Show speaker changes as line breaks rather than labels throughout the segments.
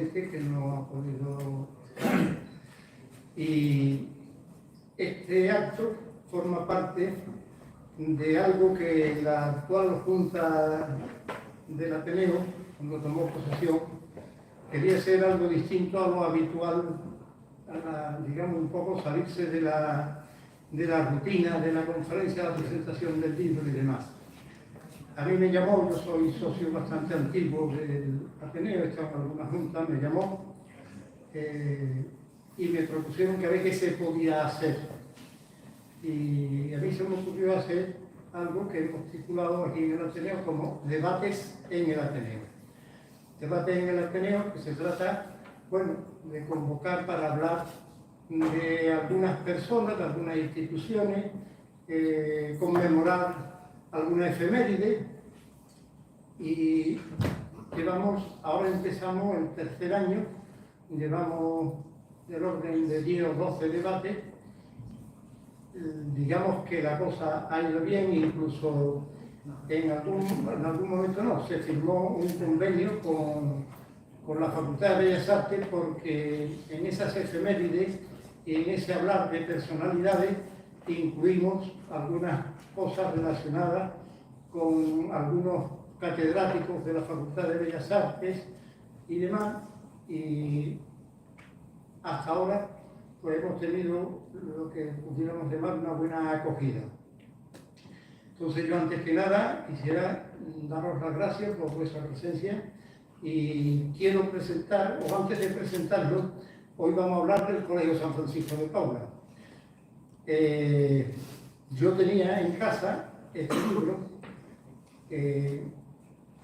que no ha podido estar. Y este acto forma parte de algo que la actual Junta del Ateneo, cuando tomó posesión, quería ser algo distinto a lo habitual, digamos un poco salirse de la rutina de la conferencia, la presentación del libro y demás. A mí me llamó, yo soy socio bastante antiguo del Ateneo, he estado en alguna junta, me llamó y me propusieron que a ver qué se podía hacer. Y a mí se me ocurrió hacer algo que hemos titulado aquí en el Ateneo como Debates en el Ateneo. Debates en el Ateneo, que se trata, bueno, de convocar para hablar de algunas personas, de algunas instituciones, conmemorar alguna efeméride, y llevamos, ahora empezamos el tercer año, llevamos del orden de 10 o 12 debates. Digamos que la cosa ha ido bien, incluso en algún momento no, se firmó un convenio con la Facultad de Bellas Artes, porque en esas efemérides y en ese hablar de personalidades incluimos algunas cosas relacionadas con algunos catedráticos de la Facultad de Bellas Artes y demás, y hasta ahora pues hemos tenido lo que pudiéramos llamar una buena acogida. Entonces yo antes que nada quisiera daros las gracias por vuestra presencia y quiero presentar, o antes de presentarlo, hoy vamos a hablar del Colegio San Francisco de Paula. Yo tenía en casa este libro,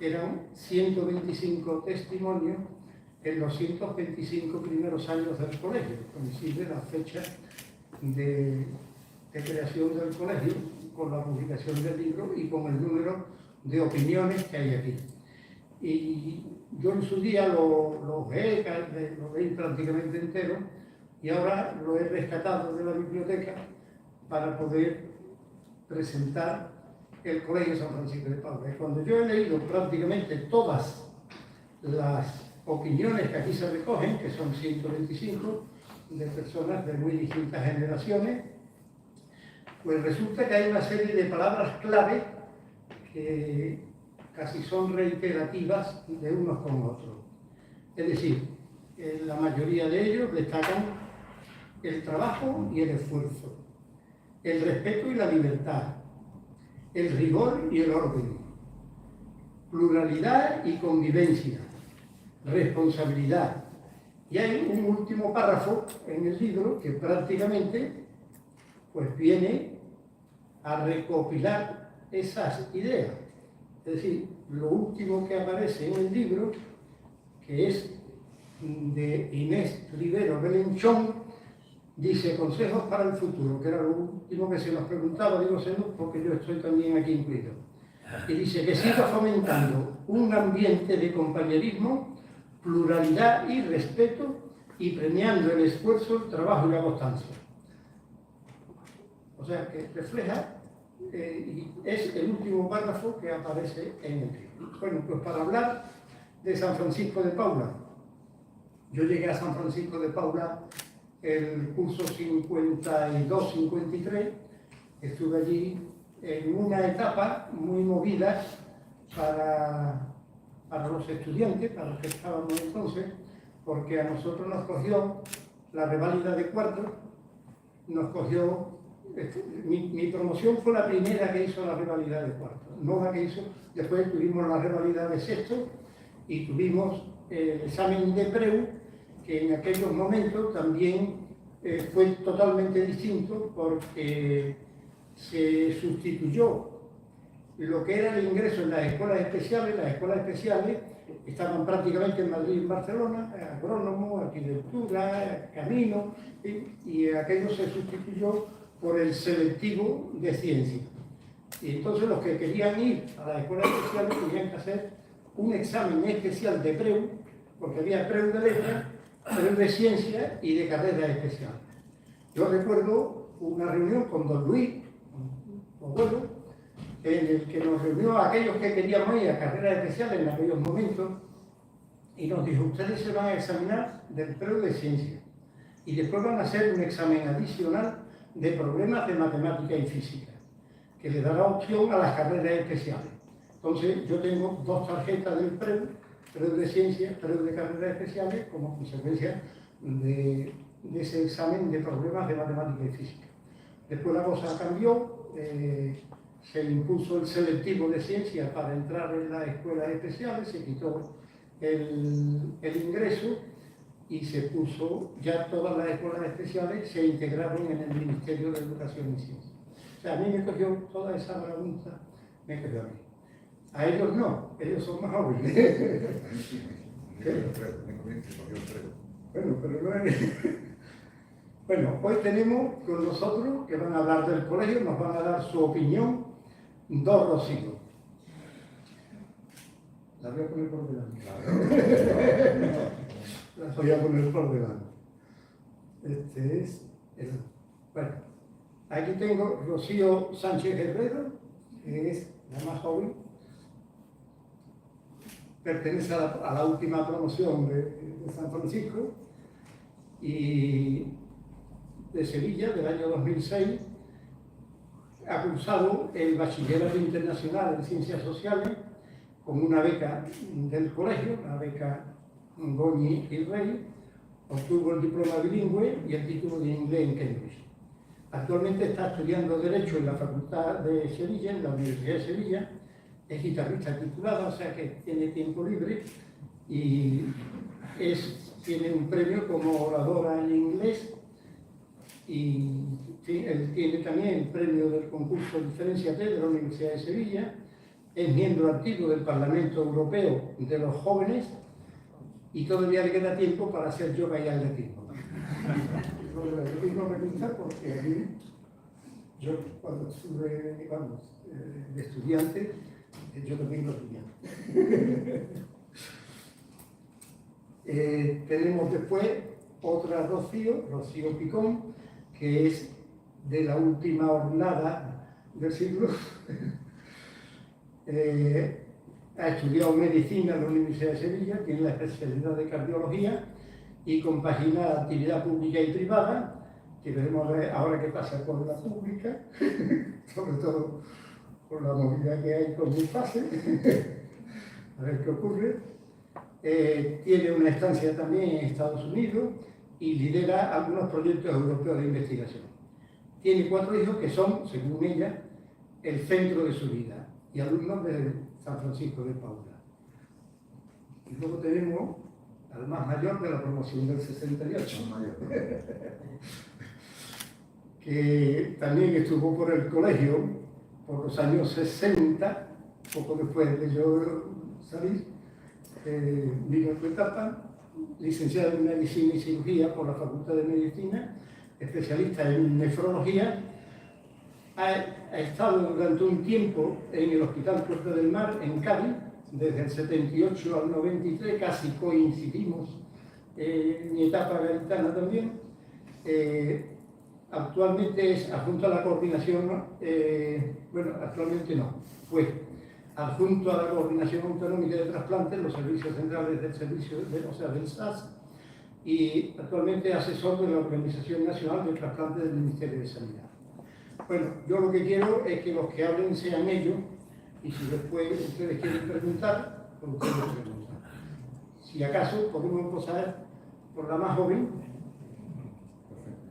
eran 125 testimonios en los 125 primeros años del colegio, coincide la fecha de creación del colegio con la publicación del libro y con el número de opiniones que hay aquí. Y yo en su día lo leí prácticamente entero y ahora lo he rescatado de la biblioteca para poder presentar el Colegio San Francisco de Paula. Y cuando yo he leído prácticamente todas las opiniones que aquí se recogen, que son 125 de personas de muy distintas generaciones, pues resulta que hay una serie de palabras clave que casi son reiterativas de unos con otros. Es decir, la mayoría de ellos destacan el trabajo y el esfuerzo, el respeto y la libertad, el rigor y el orden, pluralidad y convivencia, responsabilidad. Y hay un último párrafo en el libro que prácticamente pues viene a recopilar esas ideas. Es decir, lo último que aparece en el libro, que es de Inés Rivero Belenchón, dice consejos para el futuro, que era lo último que se nos preguntaba, digo porque yo estoy también aquí incluido. Y dice que siga fomentando un ambiente de compañerismo, pluralidad y respeto, y premiando el esfuerzo, el trabajo y la constancia. O sea, que refleja, y es el último párrafo que aparece en el libro. Bueno, pues para hablar de San Francisco de Paula, yo llegué a San Francisco de Paula el curso 52-53, estuve allí en una etapa muy movida para los estudiantes, para los que estábamos entonces, porque a nosotros nos cogió la reválida de cuarto, nos cogió, mi promoción fue la primera que hizo la reválida de cuarto, no la que hizo, después tuvimos la reválida de sexto y tuvimos el examen de preu, que en aquellos momentos también fue totalmente distinto porque se sustituyó lo que era el ingreso en las escuelas especiales. Las escuelas especiales estaban prácticamente en Madrid y en Barcelona, agrónomo, arquitectura, camino, y aquello se sustituyó por el selectivo de ciencias. Y entonces los que querían ir a las escuelas especiales tenían que hacer un examen especial de preu, porque había preu de letras, preu de ciencia y de carrera especial. Yo recuerdo una reunión con don Luis, abuelo, en el que nos reunió a aquellos que queríamos ir a carreras especiales en aquellos momentos, y nos dijo, ustedes se van a examinar del PREU de ciencia y después van a hacer un examen adicional de problemas de matemática y física, que le dará opción a las carreras especiales. Entonces, yo tengo 2 tarjetas del PREU, PREU de ciencia, PREU de carreras especiales, como consecuencia de ese examen de problemas de matemática y física. Después la cosa cambió, se impuso el selectivo de ciencia para entrar en las escuelas especiales, se quitó el ingreso y se puso, ya todas las escuelas especiales se integraron en el Ministerio de Educación y Ciencia. O sea, a mí me cogió toda esa pregunta, me cogió a mí. A ellos no, ellos son más jóvenes. Bueno, pero no es... Bueno, hoy tenemos con nosotros, que van a hablar del colegio, nos van a dar su opinión, 2 Rocío. La voy a poner por delante. Las voy a poner por delante. Este es el... Bueno, aquí tengo Rocío Sánchez Herrero, que es la más joven. Pertenece a la última promoción de San Francisco y de Sevilla, del año 2006. Ha cursado el Bachillerato Internacional en Ciencias Sociales con una beca del colegio, la beca Goñi y Rey. Obtuvo el diploma bilingüe y el título de inglés en Cambridge. Actualmente está estudiando Derecho en la Facultad de Sevilla, en la Universidad de Sevilla. Es guitarrista titulada, o sea que tiene tiempo libre y tiene un premio como oradora en inglés y él tiene también el premio del concurso Diferenciate de la Universidad de Sevilla, es miembro activo del Parlamento Europeo de los Jóvenes y todavía le queda tiempo para hacer yoga y atletismo. Lo del atletismo me gusta porque a mí, yo cuando estuve de estudiante, yo también lo tenía. Tenemos después otra Rocío Picón, que es de la última jornada del siglo. Ha estudiado medicina en la Universidad de Sevilla, tiene la especialidad de cardiología y compagina actividad pública y privada, que veremos ahora qué pasa con la pública, sobre todo por la movida que hay con mi fase, a ver qué ocurre. Tiene una estancia también en Estados Unidos y lidera algunos proyectos europeos de investigación. Tiene 4 hijos que son, según ella, el centro de su vida y alumnos de San Francisco de Paula. Y luego tenemos al más mayor de la promoción del 68, que también estuvo por el colegio por los años 60, poco después de yo salir, vino a su etapa, licenciada en Medicina y Cirugía por la Facultad de Medicina, especialista en nefrología. Ha estado durante un tiempo en el Hospital Puerto del Mar, en Cádiz, desde el 78 al 93, casi coincidimos en mi etapa gaditana también. Actualmente es adjunto a la coordinación, bueno, actualmente no, fue adjunto a la Coordinación Autonómica de Trasplantes, los servicios centrales del servicio, o sea, del SAS, y actualmente asesor de la Organización Nacional de Trasplantes del Ministerio de Sanidad. Bueno, yo lo que quiero es que los que hablen sean ellos, y si después ustedes quieren preguntar, pues ustedes preguntan. Si acaso podemos empezar por la más joven,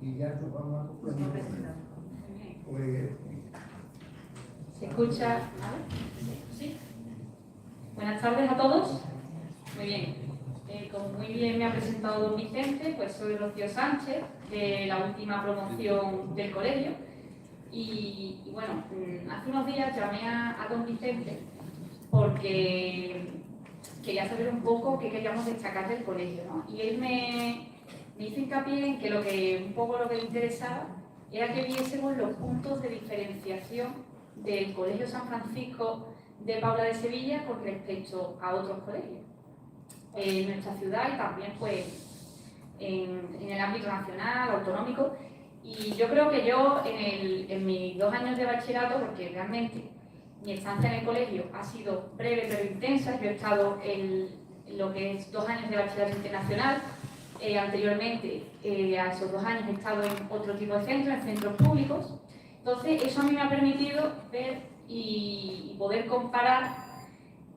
y ya nos vamos a preguntar. Pues,
¿se escucha? ¿Sí? Buenas tardes a todos. Muy bien. Como muy bien me ha presentado don Vicente, pues soy Rocío Sánchez, de la última promoción del colegio. Y bueno, hace unos días llamé a don Vicente porque quería saber un poco qué queríamos destacar del colegio, ¿no? Y él me hizo hincapié en que un poco lo que le interesaba era que viésemos los puntos de diferenciación del Colegio San Francisco de Paula de Sevilla con respecto a otros colegios en nuestra ciudad y también pues en el ámbito nacional, autonómico. Y yo creo que yo en mis 2 años de bachillerato, porque realmente mi estancia en el colegio ha sido breve pero intensa, yo he estado lo que es 2 años de bachillerato internacional. Anteriormente, a esos 2 años he estado en otro tipo de centros, en centros públicos. Entonces, eso a mí me ha permitido ver y poder comparar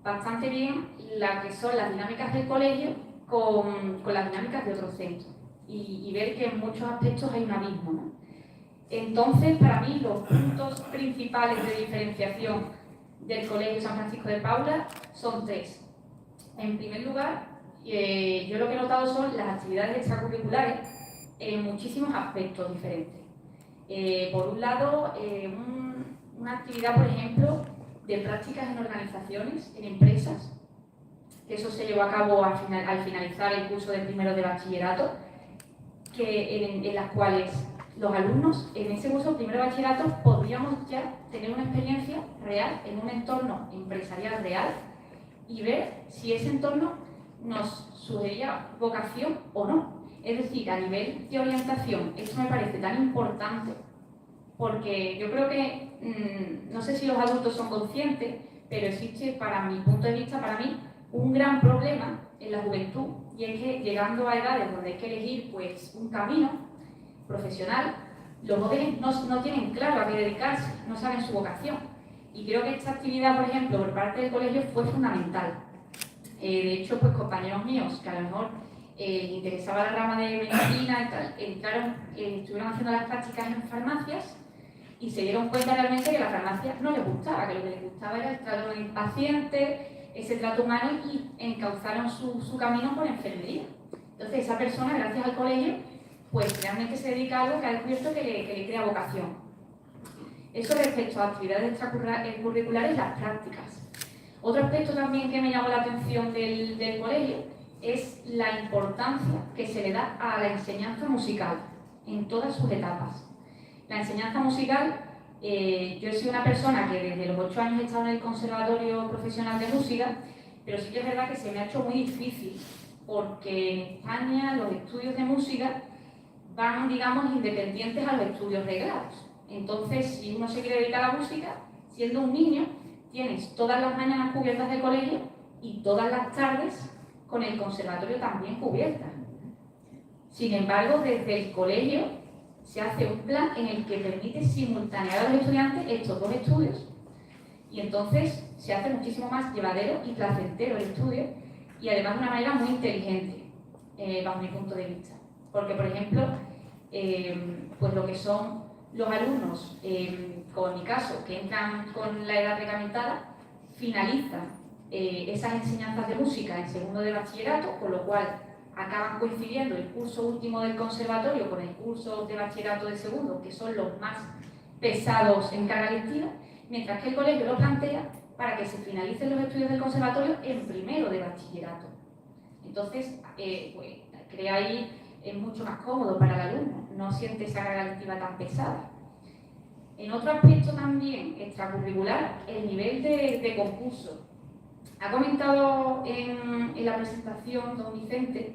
bastante bien las que son las dinámicas del colegio con las dinámicas de otros centros y ver que en muchos aspectos hay un abismo, ¿no? Entonces, para mí, los puntos principales de diferenciación del Colegio San Francisco de Paula son 3. En primer lugar, yo lo que he notado son las actividades extracurriculares en muchísimos aspectos diferentes. Por un lado, una actividad, por ejemplo, de prácticas en organizaciones, en empresas, que eso se llevó a cabo al finalizar el curso de primero de bachillerato, en las cuales los alumnos en ese curso de primero de bachillerato podríamos ya tener una experiencia real en un entorno empresarial real y ver si ese entorno nos sugería vocación o no. Es decir, a nivel de orientación, esto me parece tan importante porque yo creo que, no sé si los adultos son conscientes, pero existe, para mi punto de vista, para mí, un gran problema en la juventud, y es que llegando a edades donde hay que elegir pues, un camino profesional, los jóvenes no tienen claro a qué dedicarse, no saben su vocación. Y creo que esta actividad, por ejemplo, por parte del colegio fue fundamental. De hecho, pues compañeros míos que a lo mejor les interesaba la rama de medicina y tal, estuvieron haciendo las prácticas en farmacias y se dieron cuenta realmente que la farmacia no les gustaba, que lo que les gustaba era el trato con el paciente, ese trato humano, y encauzaron su camino por enfermería. Entonces, esa persona, gracias al colegio, pues realmente se dedica a algo que ha descubierto que le crea vocación. Eso respecto a actividades extracurriculares, las prácticas. Otro aspecto también que me llamó la atención del colegio es la importancia que se le da a la enseñanza musical en todas sus etapas. La enseñanza musical, yo he sido una persona que desde los 8 años he estado en el Conservatorio Profesional de Música, pero sí que es verdad que se me ha hecho muy difícil porque en España los estudios de música van, digamos, independientes a los estudios reglados. Entonces, si uno se quiere dedicar a la música, siendo un niño, tienes todas las mañanas cubiertas de colegio y todas las tardes con el conservatorio también cubiertas. Sin embargo, desde el colegio se hace un plan en el que permite simultanear a los estudiantes estos 2 estudios y entonces se hace muchísimo más llevadero y placentero el estudio y además de una manera muy inteligente, bajo mi punto de vista. Porque, por ejemplo, pues lo que son los alumnos, como en mi caso, que entran con la edad reglamentada, finalizan esas enseñanzas de música en segundo de bachillerato, con lo cual acaban coincidiendo el curso último del conservatorio con el curso de bachillerato de segundo, que son los más pesados en carga lectiva, mientras que el colegio lo plantea para que se finalicen los estudios del conservatorio en primero de bachillerato. Entonces, pues, crea ahí es mucho más cómodo para el alumno, no siente esa carga lectiva tan pesada. En otro aspecto también extracurricular, el nivel de concurso. Ha comentado en la presentación don Vicente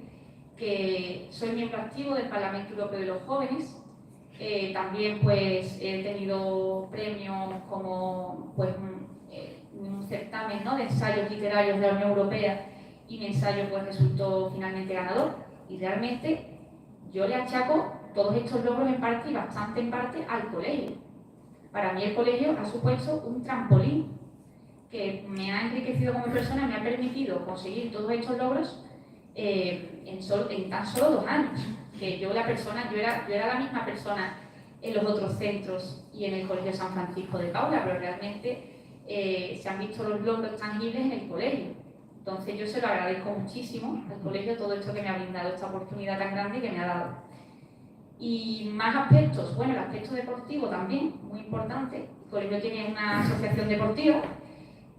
que soy miembro activo del Parlamento Europeo de los Jóvenes. También pues he tenido premios como pues, un certamen, ¿no?, de ensayos literarios de la Unión Europea, y mi ensayo pues resultó finalmente ganador. Y realmente yo le achaco todos estos logros en parte y bastante en parte al colegio. Para mí el colegio ha supuesto un trampolín que me ha enriquecido como persona, me ha permitido conseguir todos estos logros en tan solo 2 años. Que yo era la misma persona en los otros centros y en el Colegio San Francisco de Paula, pero realmente se han visto los logros tangibles en el colegio. Entonces yo se lo agradezco muchísimo al colegio todo esto que me ha brindado, esta oportunidad tan grande que me ha dado. Y más aspectos, bueno, el aspecto deportivo también, muy importante. El colegio tiene una asociación deportiva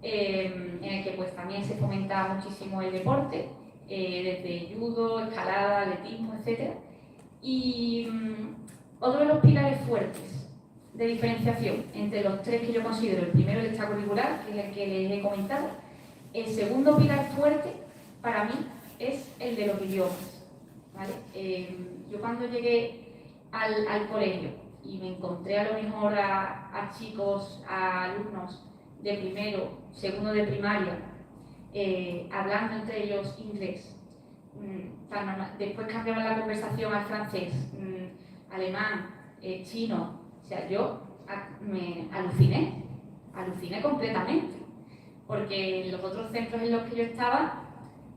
en el que pues también se fomenta muchísimo el deporte, desde judo, escalada, atletismo, etc. Y otro de los pilares fuertes de diferenciación entre los 3 que yo considero: el primero, el extracurricular, que es el que les he comentado; el segundo pilar fuerte para mí es el de los idiomas, ¿vale? Yo cuando llegué al colegio y me encontré a lo mejor a chicos, a alumnos de primero, segundo de primaria, hablando entre ellos inglés. Después cambiaban la conversación al francés, alemán, chino. O sea, yo me aluciné completamente, porque en los otros centros en los que yo estaba,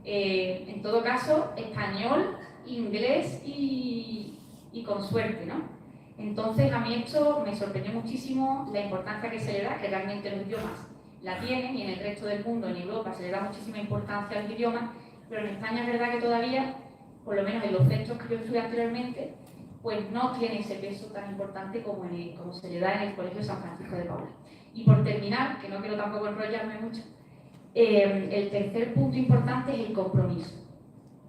en todo caso, español, inglés y con suerte, ¿no? Entonces, a mí esto me sorprendió muchísimo la importancia que se le da, que realmente los idiomas la tienen, y en el resto del mundo, en Europa, se le da muchísima importancia a los idiomas, pero en España es verdad que todavía, por lo menos en los centros que yo estudié anteriormente, pues no tiene ese peso tan importante como se le da en el Colegio San Francisco de Paula. Y por terminar, que no quiero tampoco enrollarme mucho, el tercer punto importante es el compromiso.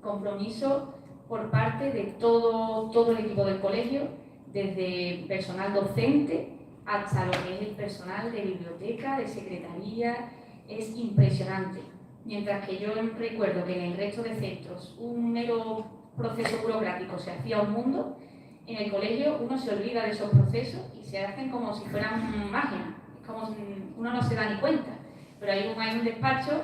Compromiso por parte de todo el equipo del colegio, desde personal docente hasta lo que es el personal de biblioteca, de secretaría. Es impresionante. Mientras que yo recuerdo que en el resto de centros un mero proceso burocrático se hacía un mundo, en el colegio uno se olvida de esos procesos y se hacen como si fueran máquinas. Es como uno no se da ni cuenta, pero hay un despacho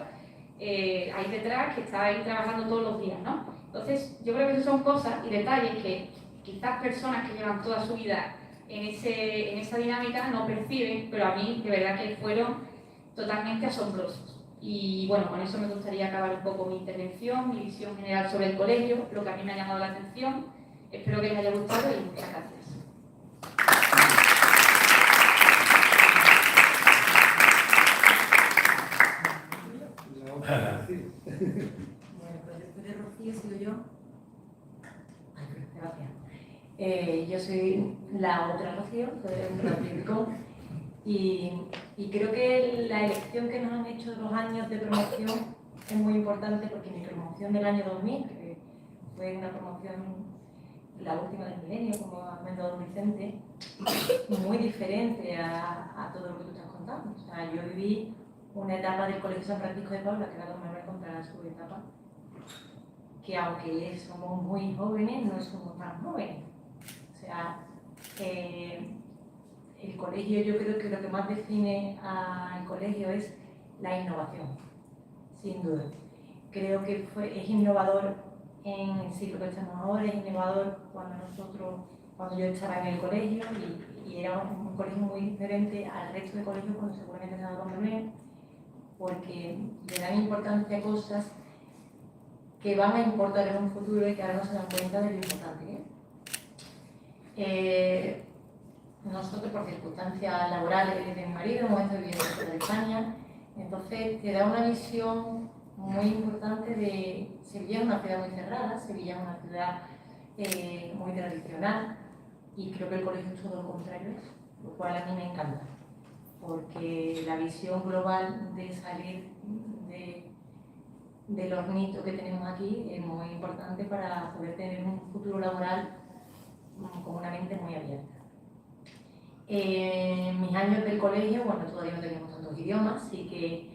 ahí detrás que está ahí trabajando todos los días, ¿no? Entonces, yo creo que esas son cosas y detalles que quizás personas que llevan toda su vida en esa dinámica no perciben, pero a mí de verdad que fueron totalmente asombrosos. Y bueno, con eso me gustaría acabar un poco mi intervención, mi visión general sobre el colegio, lo que a mí me ha llamado la atención. Espero que les haya gustado y muchas gracias.
Bueno, pues después de Rocío sigo yo. Gracias. Yo soy la otra Rocío, soy de Atlético, y creo que la elección que nos han hecho de los años de promoción es muy importante, porque mi promoción del año 2000, que fue una promoción, la última del milenio, como ha comentado Vicente, muy diferente a todo lo que tú estás contando. O sea, yo viví una etapa del Colegio San Francisco de Paula, que era Don Manuel contra su etapa, que aunque somos muy jóvenes, no somos tan jóvenes. O sea, el colegio, yo creo que lo que más define al colegio es la innovación, sin duda. Creo que es innovador en el siglo que estamos ahora, es innovador cuando yo estaba en el colegio, y era un colegio muy diferente al resto de colegios cuando seguramente se ha dado con porque le dan importancia a cosas que van a importar en un futuro y que ahora no se dan cuenta de lo importante que es. Nosotros, por circunstancias laborales de mi marido, hemos estado viviendo fuera de España, entonces te da una visión muy importante de Sevilla. Es una ciudad muy cerrada, Sevilla es una ciudad muy tradicional, y creo que el colegio es todo lo contrario, lo cual a mí me encanta, porque la visión global de salir del hornito que tenemos aquí es muy importante para poder tener un futuro laboral con una mente muy abierta. En mis años del colegio, bueno, todavía no teníamos tantos idiomas, así que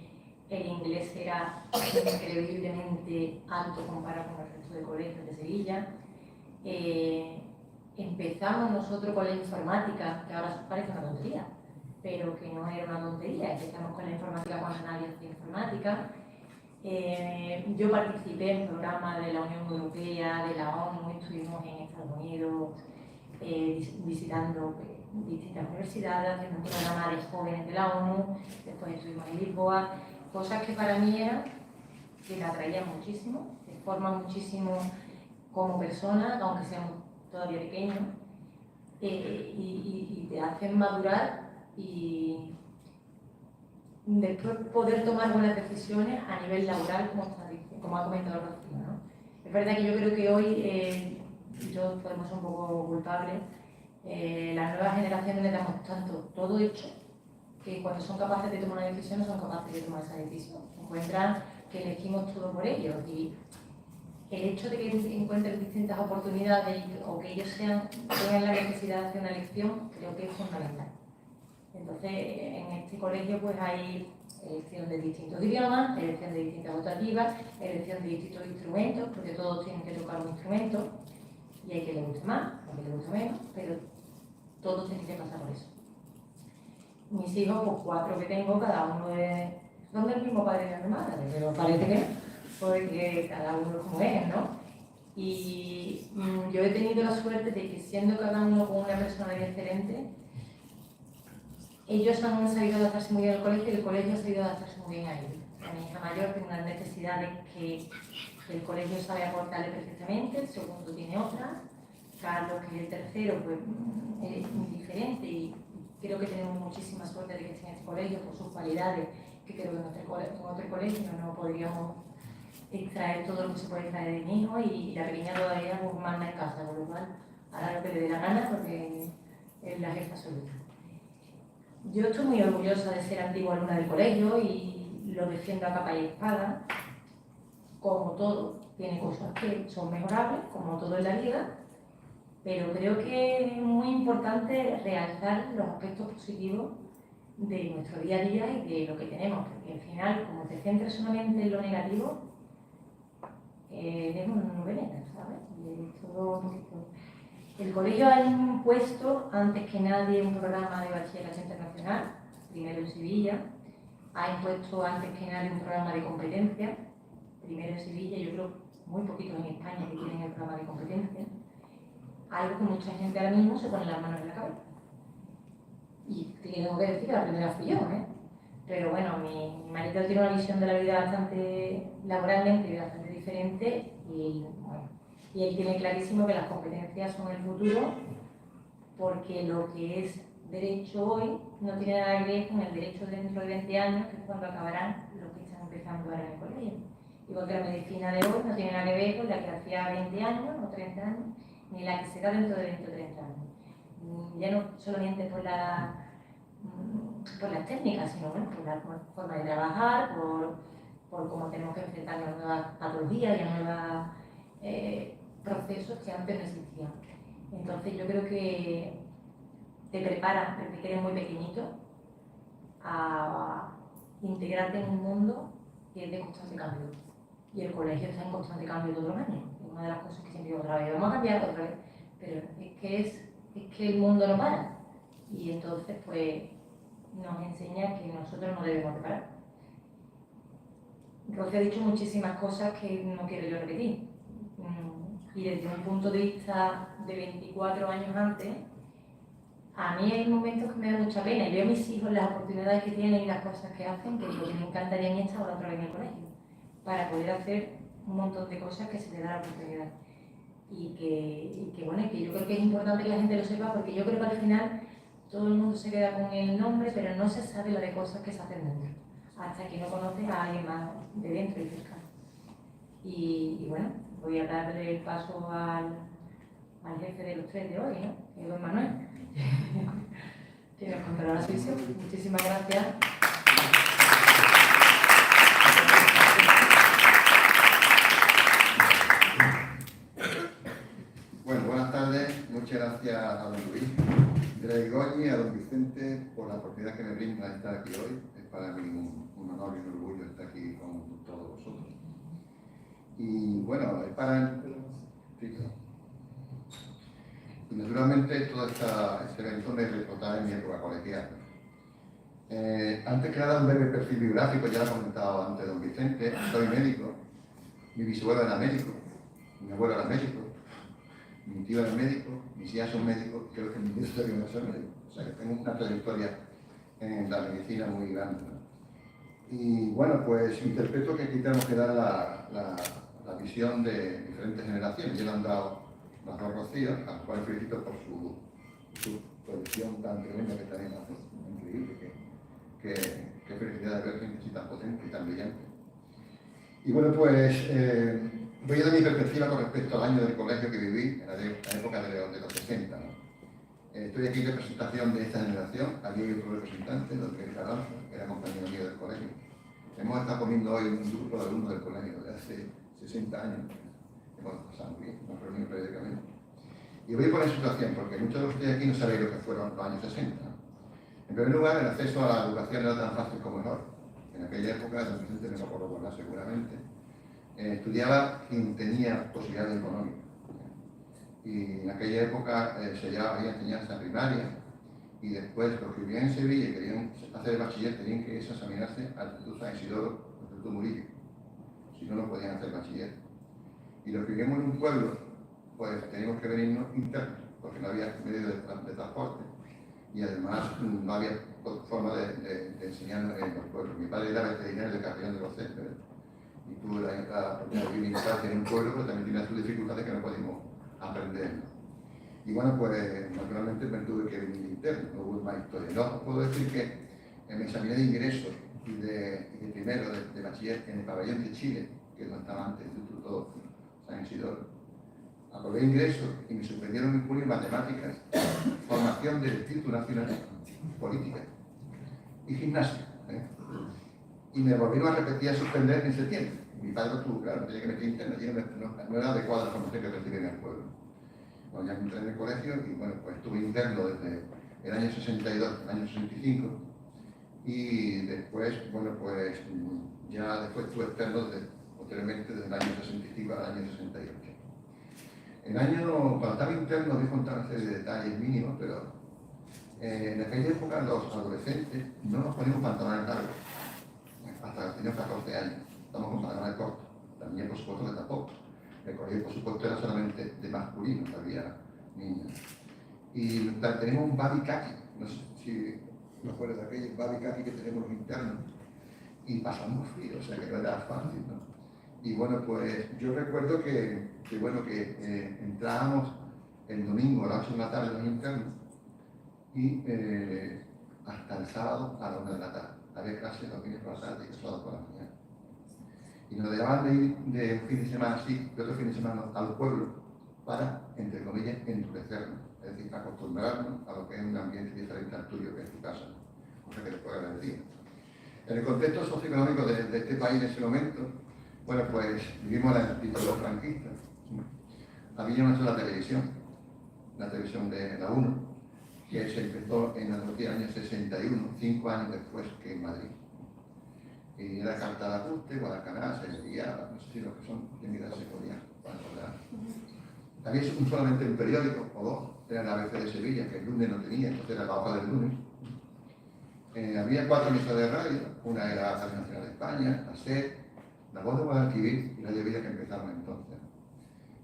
el inglés era increíblemente alto comparado con el resto de colegios de Sevilla. Empezamos nosotros con la informática, que ahora parece una tontería, pero que no era una tontería. Empezamos con la informática cuando nadie hacía informática. Yo participé en programas de la Unión Europea, de la ONU, estuvimos en Estados Unidos visitando distintas universidades, haciendo un programa de jóvenes de la ONU, después estuvimos en Lisboa, cosas que para mí eran, que me atraían muchísimo, te forman muchísimo como persona, aunque seamos todavía pequeños, y te hacen madurar y después poder tomar buenas decisiones a nivel laboral, como ha comentado Rocío, ¿no? Es verdad que yo creo que hoy yo podemos ser un poco culpables. Las nuevas generaciones le damos tanto todo hecho que cuando son capaces de tomar una decisión no son capaces de tomar esa decisión. Encuentran que elegimos todo por ellos, y el hecho de que encuentren distintas oportunidades o que ellos tengan la necesidad de hacer una elección, creo que es fundamental. Entonces, en este colegio pues hay elección de distintos idiomas, elección de distintas optativas, elección de distintos instrumentos, porque todos tienen que tocar un instrumento, y hay que le guste más, o que le guste menos, pero todos tienen que pasar por eso. Mis hijos, pues 4 que tengo, cada uno es son del mismo padre y la misma madre, pero parece que no, porque cada uno es como es, ¿no? Y yo he tenido la suerte de que siendo cada uno con una personalidad diferente, ellos han sabido adaptarse muy bien al colegio y el colegio ha sabido adaptarse muy bien a ellos. A mi hija mayor tiene unas necesidades que el colegio sabe aportarle perfectamente, el segundo tiene otras, Carlos, que es el tercero, pues es muy diferente y creo que tenemos muchísima suerte de que esté en este colegio por sus cualidades, que creo que en otro colegio no podríamos extraer todo lo que se puede extraer de mi hijo y la pequeña todavía pues, manda en casa, con lo cual hará lo que le dé la gana porque es la jefa absoluta. Yo estoy muy orgullosa de ser antigua alumna del colegio y lo defiendo a capa y espada. Como todo, tiene cosas que son mejorables, como todo en la vida, pero creo que es muy importante realzar los aspectos positivos de nuestro día a día y de lo que tenemos, porque al final, como te centras solamente en lo negativo, eres un veneno, ¿sabes? Y todo un poquito. El colegio ha impuesto, antes que nadie, un programa de bachillerato internacional, primero en Sevilla, ha impuesto antes que nadie un programa de competencia, primero en Sevilla, yo creo muy poquitos en España que tienen el programa de competencia, algo que mucha gente ahora mismo se pone las manos en la cabeza. Y tengo que decir que la primera fui yo, ¿eh? Pero bueno, mi marido tiene una visión de la vida bastante laboralmente bastante diferente y bueno, y él tiene clarísimo que las competencias son el futuro porque lo que es derecho hoy no tiene nada que ver con el derecho dentro de 20 años, que es cuando acabarán los que están empezando ahora en el colegio. Igual que la medicina de hoy no tiene nada que ver con la que hacía 20 años o 30 años, ni la que será dentro de 20 o 30 años. Ya no solamente por las técnicas, sino bueno, por la forma de trabajar, por cómo tenemos que enfrentarnos a nuevas patologías y a nuevos procesos que antes no existían. Entonces yo creo que te prepara desde que eres muy pequeñito a integrarte en un mundo que es de constante cambio. Y el colegio está en constante cambio todos los años. Es una de las cosas que siempre digo, otra vez, vamos a cambiar otra vez. Pero es que el mundo no para. Y entonces, pues, nos enseña que nosotros no debemos de parar. Rocío ha dicho muchísimas cosas que no quiero yo repetir. Y desde un punto de vista de 24 años antes, a mí hay momentos que me da mucha pena y veo a mis hijos las oportunidades que tienen y las cosas que hacen, que digo que me encantaría en esta o la otra vez en el colegio, para poder hacer un montón de cosas que se te da la oportunidad. Y que bueno, que yo creo que es importante que la gente lo sepa, porque yo creo que al final todo el mundo se queda con el nombre, pero no se sabe la de cosas que se hacen dentro, hasta que no conoces a alguien más de dentro y cerca. Y bueno, voy a darle el paso al jefe de los tres de hoy, ¿no? Que es don Manuel, que nos contará la sesión. Muchísimas gracias.
Bueno, buenas tardes. Muchas gracias a don Luis Gregoñi y a don Vicente por la oportunidad que me brinda de estar aquí hoy. Es para mí un honor y un orgullo estar aquí con todos vosotros. Y bueno, es para... Y naturalmente todo este evento me reporta en mi época colegial. Antes que nada, un breve perfil biográfico, ya lo ha comentado antes don Vicente. Soy médico, mi bisabuelo era médico, mi abuelo era médico, mi tío era médico, mis tías son médicos, creo que mi tío todavía no son médicos. O sea que tengo una trayectoria en la medicina muy grande, ¿no? Y bueno, pues interpreto que aquí tenemos que dar la visión de diferentes generaciones. Ya le han dado las dos Rocíos, a las cuales felicito por su producción tan tremenda que también hace, increíble, que felicidad de ver gente así tan potente y tan brillante. Y bueno, pues voy a dar mi perspectiva con respecto al año del colegio que viví, en la época de los 60, ¿no? Estoy aquí en representación de esta generación, aquí hay otro representante, don Miguel Caranza, que era compañero mío del colegio. Hemos estado comiendo hoy un grupo de alumnos del colegio de hace 60 años. Hemos pasado muy bien, nos reunimos periódicamente. Y voy a poner situación, porque muchos de los que estoy aquí no sabéis lo que fueron los años 60. En primer lugar, el acceso a la educación era tan fácil como mejor. En aquella época, don Vicente me lo puedo recordar seguramente, estudiaba quien tenía posibilidades económicas. Y en aquella época se llevaba ahí enseñanza primaria y después los que vivían en Sevilla y querían hacer el bachiller tenían que irse a examinarse al Instituto San Isidoro, al Instituto Murillo, si no, no podían hacer bachiller. Y los que vivíamos en un pueblo, pues teníamos que venirnos internos, porque no había medio de transporte y además no había forma de enseñarnos en los pueblos. Mi padre era veterinario de Carrión de los Céspedes y tuve la oportunidad de vivir en un pueblo, pero también tenía sus dificultades que no podíamos aprender, ¿no? Y bueno, pues naturalmente me tuve que venir interno, no hubo más historia. No os puedo decir que me examiné de ingreso y de primero de bachiller en el pabellón de Chile, que es donde estaba antes el Instituto San Isidoro. Aprobé ingreso y me suspendieron en julio en matemáticas, formación del Instituto Nacional, política y gimnasia. Y me volvieron a repetir a suspender en septiembre. Mi padre lo tuvo claro, tenía que meter interno, allí no era adecuada la formación que recibí en el pueblo. Bueno, ya me entré en el colegio y bueno, pues estuve interno desde el año 62 al año 65 y después, bueno, pues ya después estuve externo posteriormente desde el año 65 al año 68. Cuando estaba interno, voy a contar una serie de detalles mínimos, pero en aquella época los adolescentes no nos poníamos pantalones largos, hasta que teníamos 14 años, estamos con pantalones cortos, también por supuesto que tampoco. El colegio, por supuesto, era solamente de masculinos, había niñas. Y tenemos un babi kaki, no sé si me acuerdo de aquello, babi kaki que tenemos los internos, y pasamos frío, o sea que no era fácil, ¿no? Y bueno, pues yo recuerdo que entrábamos el domingo a las 8 de la tarde los internos y hasta el sábado a las 1 de la tarde. Había clases los fines por la tarde y los sábados por la mañana. Y nos dejaban de ir de un fin de semana así, de otro fin de semana al pueblo, para, entre comillas, endurecernos, es decir, acostumbrarnos a lo que es un ambiente diferente al tuyo, que es tu casa, cosa que después agradecí. En el contexto socioeconómico de este país en ese momento, bueno, pues vivimos la dictadura franquista. Había una sola televisión, la televisión de la 1, que se empezó en Andalucía en el año 61, 5 años después que en Madrid. Y era carta de ajuste, Guadalcanal, se enviaba, no sé si lo que son, de mi edad se podían acordar. Había solamente un periódico, o dos, era la ABC de Sevilla, que el lunes no tenía, entonces era la hoja del lunes. Había 4 emisoras de radio, una era la Radio Nacional de España, la SER, la Voz de Guadalquivir y la de Villa que empezaron entonces.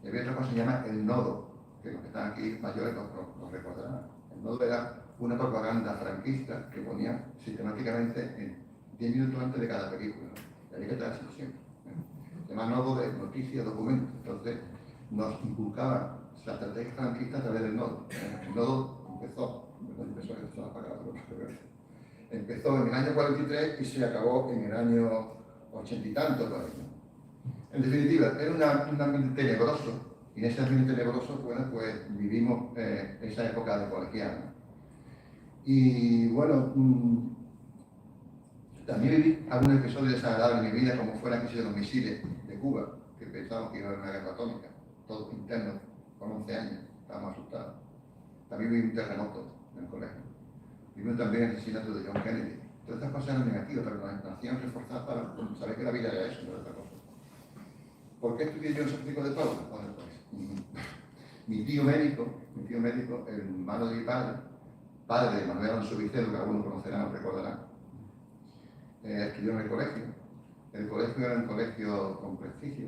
Y había otra cosa que se llama El Nodo, que los que están aquí mayores lo recordarán. El Nodo era una propaganda franquista que ponía sistemáticamente en 10 minutos antes de cada película. Y había que estar así siempre. Se llama Nodo de noticias, documentos. Entonces nos inculcaba la estrategia franquista a través del Nodo. El Nodo empezó en el año 43 y se acabó en el año 80 y tanto por ahí. En definitiva, era un ambiente tenebroso, y en ese ambiente tenebroso, bueno, pues vivimos esa época de colegial, ¿no? Y bueno, también viví algún episodio desagradable en mi vida, como fue la crisis de los misiles de Cuba, que pensábamos que iba a haber una guerra atómica, todos internos, con 11 años, estábamos asustados. También viví un terremoto en el colegio. Vivimos también el asesinato de John Kennedy. Todas estas cosas eran negativas, pero nos hacían reforzar para saber que la vida era eso, no era otra cosa. ¿Por qué estudié yo en San Francisco de Paula? Bueno, pues mi tío médico, el hermano de mi padre de Manuel Alonso Vicero, que algunos conocerán o recordarán, estudió en el colegio. El colegio era un colegio con prestigio,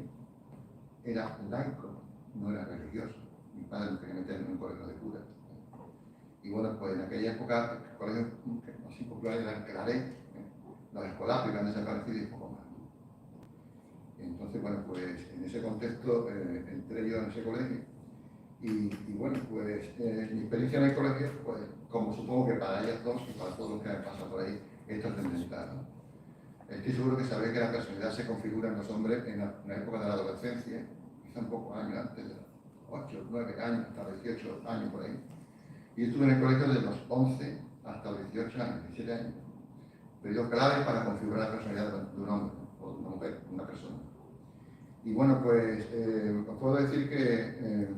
era laico, no era religioso. Mi padre no quería meterme en un colegio de curas. Y bueno, pues en aquella época, el colegio así popular era el Claret, los escolapios que han desaparecido y poco más. Entonces, bueno, pues en ese contexto entré yo en ese colegio y bueno, pues mi experiencia en el colegio, pues como supongo que para ellas dos y para todos los que han pasado por ahí, es trascendental, ¿no? Estoy seguro que sabéis que la personalidad se configura en los hombres en la época de la adolescencia, quizá un poco años antes, de los 8, 9 años, hasta 18 años por ahí. Y yo estuve en el colegio desde los 11 hasta los 18 años, 17 años. Periodo clave para configurar la personalidad de un hombre, o de una mujer, de una persona. Y bueno, pues os puedo decir que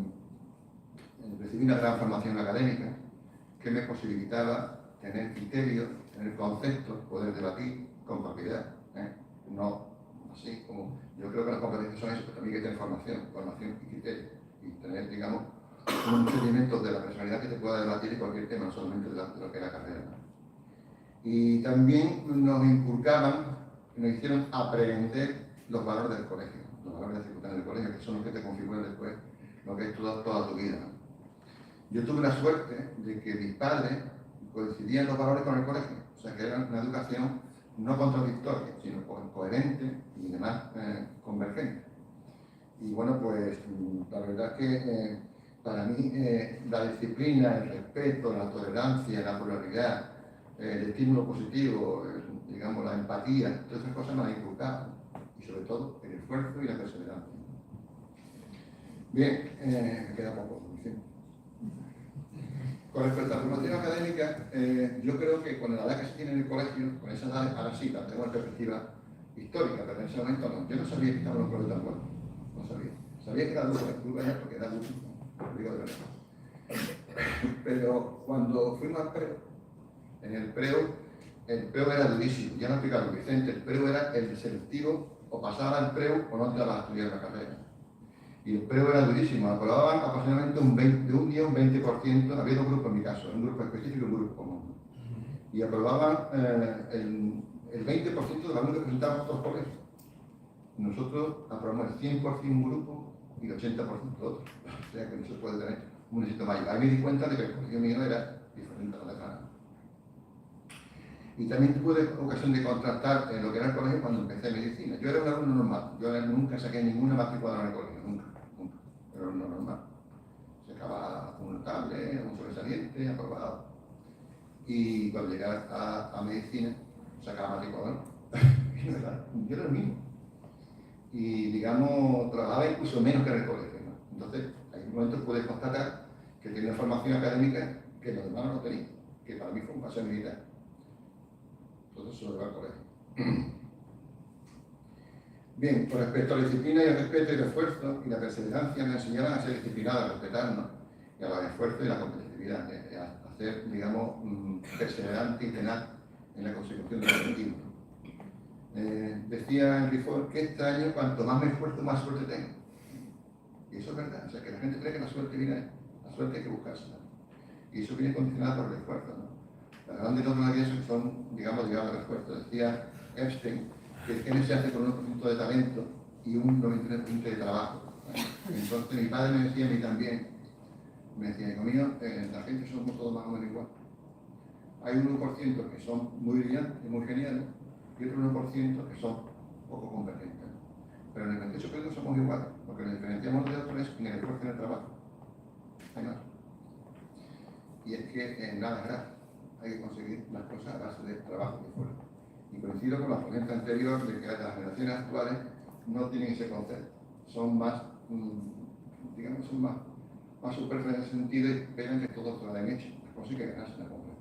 recibí una gran formación académica que me posibilitaba tener criterios, tener conceptos, poder debatir con propiedad. No así como yo creo que las competencias son eso, pero también hay que tener formación y criterio. Y tener, digamos, un sedimento de la personalidad que te pueda debatir de cualquier tema, no solamente de lo que es la carrera. Y también nos inculcaban, nos hicieron aprender los valores del colegio, los valores de circunstancias del colegio, que son los que te configuran después lo que es toda tu vida. Yo tuve la suerte de que mis padres coincidían los valores con el colegio, o sea que era una educación no contradictoria, sino coherente y además convergente. Y bueno, pues la verdad es que para mí la disciplina, el respeto, la tolerancia, la pluralidad, el estímulo positivo, digamos la empatía, todas esas cosas me han inculcado, y sobre todo el esfuerzo y la perseverancia. Bien, me queda poco, ¿sí? Con respecto a la formación académica, yo creo que con la edad que se tiene en el colegio, con esa edad, ahora sí, tengo una perspectiva histórica, pero en ese momento no. Yo no sabía que estaba en un colegio tan bueno, no sabía. Sabía que era duro, ya porque era duro, lo digo de verdad. Pero cuando fuimos al PREO, en el PREO era durísimo, ya lo ha explicado Vicente, el PREO era el selectivo, o pasaba al PREO o no entraba a estudiar la carrera. Y el PREO era durísimo, aprobaban aproximadamente de un día un 20%, había dos grupos en mi caso, un grupo específico y un grupo común. Y aprobaban el 20% de los alumnos que presentaban otros colegios. Nosotros aprobamos el 100% un grupo y el 80% otro. O sea que no se puede tener un éxito mayor. Ahí me di cuenta de que el colegio mío era diferente a la de Granada. Y también tuve ocasión de contrastar en lo que era el colegio cuando empecé medicina. Yo era un alumno normal, yo nunca saqué ninguna matrícula en el colegio, nunca. Era un normal. Sacaba un notable, un sobresaliente, aprobado. Y cuando llegué a medicina, sacaba matrícula, ¿no? Yo era el mismo. Y, digamos, trabajaba incluso menos que en el colegio, ¿no? Entonces, hay un momento pude constatar que tenía una formación académica que los demás no tenían, que para mí fue un paseo militar. Entonces, eso lo va al colegio. Bien, con respecto a la disciplina y el respeto y el esfuerzo y la perseverancia, me enseñaron a ser disciplinados, a respetarnos, y a los esfuerzos y la competitividad, a ser, digamos, perseverante y tenaz en la consecución del objetivo. Decía Henry Ford que este año, cuanto más me esfuerzo, más suerte tengo. Y eso es verdad, o sea, que la gente cree que la suerte viene, la suerte hay que buscársela. Y eso viene condicionado por el esfuerzo, ¿no? Las grandes normas de eso son, digamos, ligadas al esfuerzo. Decía Epstein que el gen se hace con un 1% de talento y un 99% de trabajo. Entonces mi padre me decía a mí también, me decía, hijo mío, la gente somos todos más o menos igual. Hay un 1% que son muy brillantes, muy geniales, y otro 1% que son poco competentes. Pero en el 28% somos iguales, porque nos diferenciamos de otros es en el esfuerzo y en el trabajo. Hay más. Y es que nada es gratis, hay que conseguir las cosas a base de trabajo y esfuerzo. Y coincido con la ponente anterior de que las generaciones actuales no tienen ese concepto. Son más, digamos, son más superfluas en ese sentido y esperan que todo se lo hayan hecho. Las cosas hay que ganarse la compra.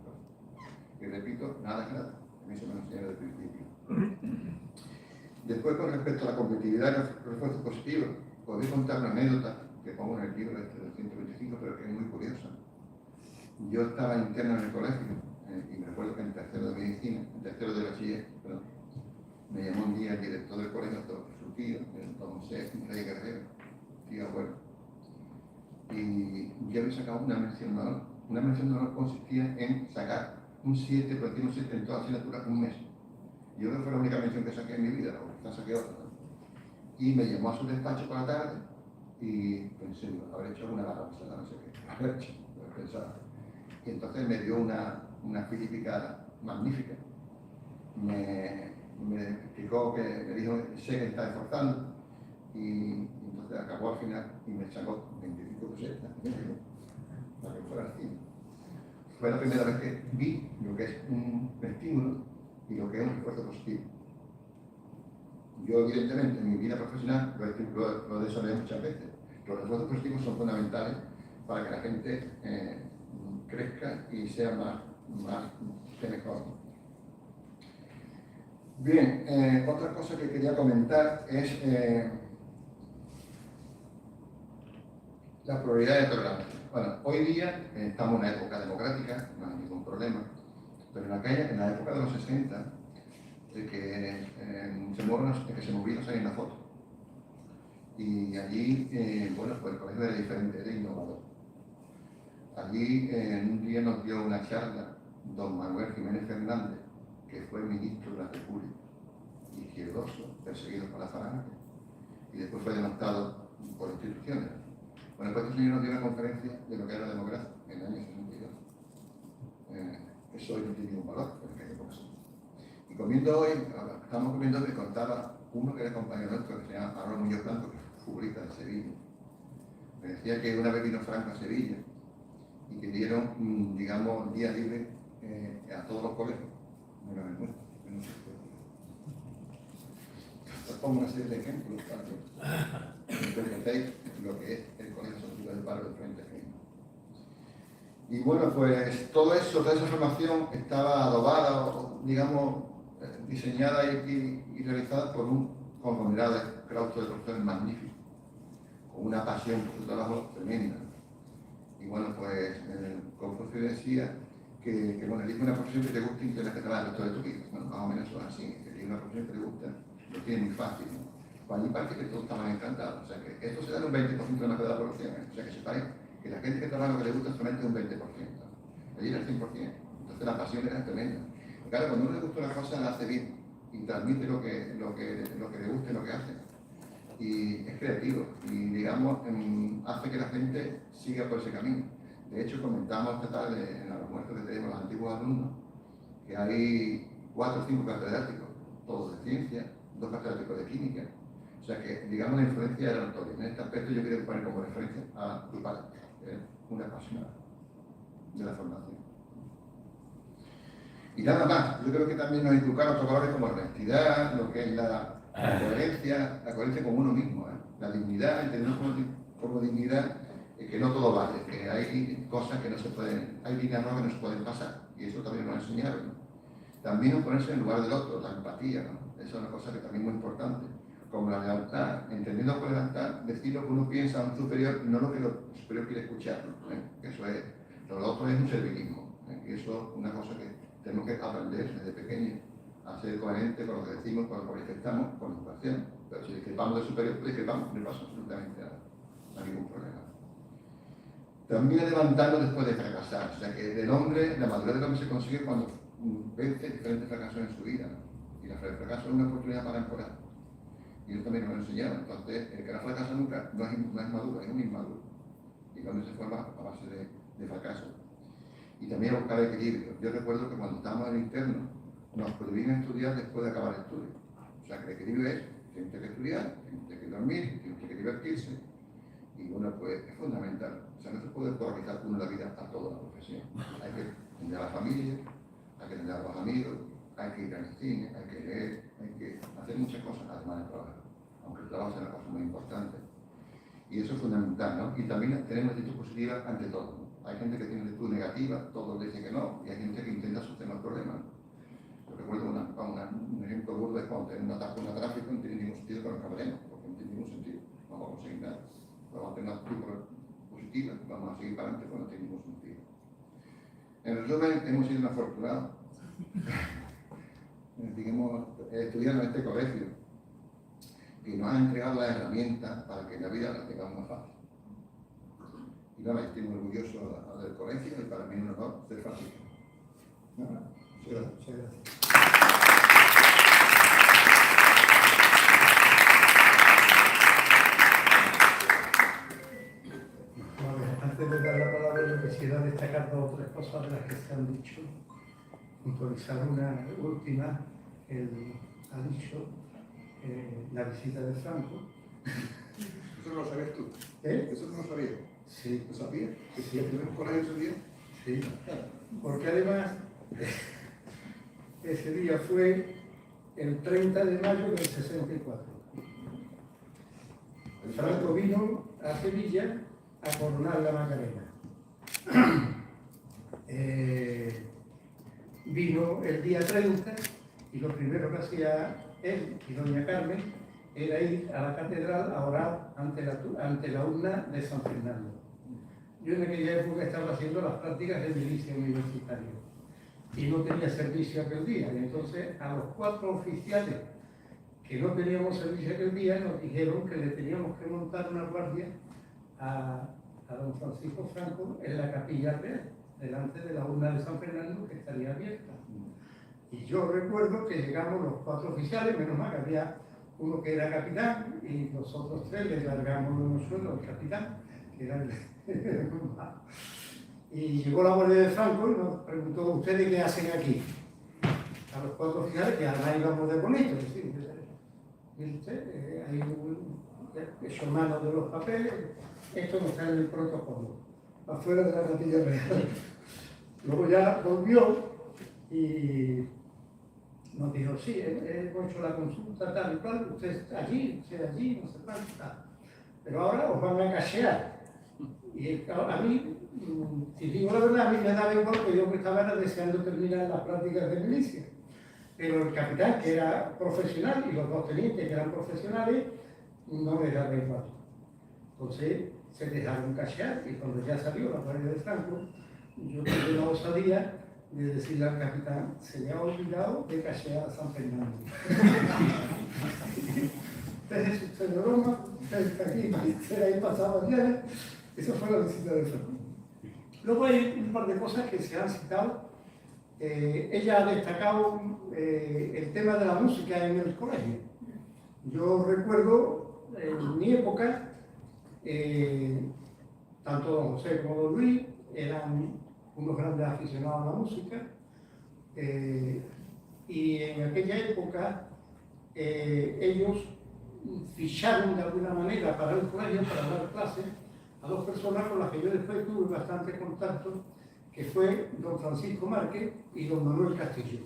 Y repito, nada es gratis. A mí se me lo enseñó desde el principio. Después, con respecto a la competitividad y los refuerzos positivos, podéis contar una anécdota que pongo en el libro del 125, pero que es muy curiosa. Yo estaba interno en el colegio y me recuerdo que en tercero de medicina, en tercero de bachiller, perdón, me llamó un día el director del colegio, su tío, el don José Rey Guerrero, tío abuelo, y yo había sacado una mención de honor. Una mención de honor consistía en sacar un 7, por decir un 7 en todas las asignaturas un mes. Yo creo que fue la única mención que saqué en mi vida, o quizás saqué otra, ¿no? Y me llamó a su despacho por la tarde y pensé, habré hecho alguna barbaridad, no sé qué, habré hecho, pensaba. Y entonces me dio una filípica magnífica. Me explicó que, me dijo, sé que está esforzando, y entonces acabó al final y me sacó 25 pesetas, para que fuera al cine. Fue la primera vez que vi lo que es un estímulo y lo que es un esfuerzo positivo. Yo, evidentemente, en mi vida profesional lo he desarrollado muchas veces. Los esfuerzos positivos son fundamentales para que la gente crezca y sea más mejor. Bien, otra cosa que quería comentar es la probabilidad de tolerancia. Bueno, hoy día estamos en una época democrática, no hay ningún problema, pero en la época de los 60, de que se movía en la foto. Y allí, bueno, pues el colegio era diferente, era innovador. Allí en un día nos dio una charla don Manuel Jiménez Fernández, que fue ministro de la República, izquierdoso, perseguido por la falange, y después fue denostado por instituciones. Bueno, pues este señor nos dio una conferencia de lo que era la democracia en el año 62. Eso hoy no tiene ningún valor, pero en aquella época sí. Y comiendo hoy, estamos comiendo, me contaba uno que era compañero nuestro, que se llama Pablo Muñoz Blanco, que es futbolista de Sevilla. Me decía que una vez vino Franco a Sevilla y que dieron, digamos, día libre a todos los colegios. Menos el nuestro, que no se puede. Os pongo una serie de ejemplos para que interpretéis lo que es el Colegio Social del Paro del Frente Fino. Y bueno, pues todo eso, toda esa formación estaba adobada, digamos, diseñada y realizada por un conglomerado de claustro de profesores magnífico, con una pasión por su trabajo tremenda. Y bueno, pues como profesor decía que bueno, elige una profesión que te guste y tienes que trabajar el resto de tu vida. Bueno, más o menos eso es así, que elige una profesión que te gusta, lo tiene muy fácil, ¿no? Para allí parece que todos estaban encantados, o sea que esto se da en un 20% de la población, o sea que sepáis que la gente que trabaja lo que le gusta solamente es un 20%, allí era el 100%, entonces la pasión era tremenda. Claro, cuando uno le gusta una cosa, la hace bien y transmite lo que le gusta y lo que hace. Y es creativo y, digamos, hace que la gente siga por ese camino. De hecho, comentamos esta tarde en el almuerzo que tenemos los antiguos alumnos que hay 4 o 5 catedráticos, todos de ciencia, 2 catedráticos de química. O sea que, digamos, la influencia era notoria. En este aspecto yo quiero poner como referencia a tu padre, que es un apasionado de la formación. Y nada más, yo creo que también nos inculcaron otros valores como la honestidad, lo que es la coherencia con uno mismo, la dignidad, entender como dignidad que no todo vale, que hay cosas que no se pueden, hay líneas rojas que no se pueden pasar, y eso también nos enseñaron, ¿no? También ponerse en lugar del otro, la empatía, ¿no? Esa es una cosa que también es muy importante, como la lealtad, entendiendo por lealtad, decir lo que uno piensa a un superior, no lo que el superior quiere escuchar, ¿no? Eso es, lo otro es un servilismo, y eso es una cosa que tenemos que aprender desde pequeños, a ser coherentes con lo que decimos, con lo que manifestamos, con educación. Pero si discrepamos del superior, discrepamos, no pasa absolutamente nada, no hay ningún problema. También levantarnos después de fracasar, o sea que del hombre, la madurez del hombre se consigue cuando vence diferentes fracasos en su vida, ¿no? Y el fracaso es una oportunidad para mejorar. Y eso también nos lo enseñaron. Entonces, el que no fracasa nunca no es maduro, es un inmaduro. Y el hombre se forma a base de fracaso. Y también a buscar equilibrio. Yo recuerdo que cuando estábamos en el interno, nos prohibían estudiar después de acabar el estudio. O sea que el equilibrio es, tiene que estudiar, tiene que dormir, tiene que divertirse. Y bueno, pues es fundamental. O sea, no se puede polarizar uno la vida a toda la profesión. Hay que tener a la familia, hay que tener a los amigos, hay que ir al cine, hay que leer, hay que hacer muchas cosas además del trabajo. Aunque el trabajo sea una cosa muy importante. Y eso es fundamental, ¿no? Y también tener una actitud positiva ante todo, ¿no? Hay gente que tiene una actitud negativa, todos dicen que no, y hay gente que intenta solucionar los problemas. Yo recuerdo un ejemplo burdo de cuando tenemos un ataque a tráfico, no tiene ningún sentido que nos cabremos, porque no tiene ningún sentido, no vamos a conseguir nada. Vamos a tener una actitud positiva, vamos a seguir para adelante, porque no tiene ningún sentido. En resumen, hemos sido afortunados, digamos, estudiando en este colegio, y nos han entregado las herramientas para que la vida la tengamos más fácil. Y nada, estoy muy orgulloso del colegio y para mí es un honor ser fácil. Nada, muchas gracias.
Antes de dar la palabra, yo quisiera destacar 2 o 3 cosas de las que se han dicho. Puntualizar una última, él ha dicho la visita de Franco.
¿Eso no lo sabías tú? ¿Eso no lo sabías?
Sí.
¿Lo sabías? ¿Que
Sí.
¿Tuvimos colegio ese día?
Sí. Porque además, ese día fue el 30 de mayo del 64. Franco vino a Sevilla a coronar la Macarena. Vino el día 30 y lo primero que hacía él y doña Carmen era ir a la catedral a orar ante la urna de San Fernando. Yo en aquella época estaba haciendo las prácticas de milicia universitaria y no tenía servicio aquel día. Y entonces a los 4 oficiales que no teníamos servicio aquel día nos dijeron que le teníamos que montar una guardia a a don Francisco Franco en la Capilla Real, delante de la urna de San Fernando que estaría abierta. Y yo recuerdo que llegamos los 4 oficiales, menos mal que había uno que era capitán y los otros 3 le largamos unos sueldos al capitán, que era el y llegó la Guardia de Franco y nos preguntó: ¿ustedes qué hacen aquí? A los 4 oficiales, que además íbamos de bonito, es decir, mire usted, hay hecho mano de los papeles, esto no está en el protocolo, afuera de la Capilla Real. Luego ya volvió y nos dijo: sí, hemos hecho la consulta tal y cual, usted allí, no sé cuánto, tal. Pero ahora os van a cachear. Y a mí, si digo la verdad, a mí me daba igual, porque yo estaba deseando terminar las prácticas de milicia. Pero el capitán, que era profesional, y los 2 tenientes, que eran profesionales, no les daba igual. Entonces se dejaron cachear, y cuando ya salió la Guardia de Franco, yo tuve la osadía de decirle al capitán: se le ha olvidado de cachear a San Fernando. Entonces, usted de broma, aquí ahí pasaba mañana. Esa fue la visita de Franco. Luego hay un par de cosas que se han citado. Ella ha destacado el tema de la música en el colegio. Yo recuerdo en mi época, tanto don José como don Luis eran unos grandes aficionados a la música, y en aquella época ellos ficharon de alguna manera para el colegio, para dar clases, a 2 personas con las que yo después tuve bastante contacto, que fue don Francisco Márquez y don Manuel Castillo.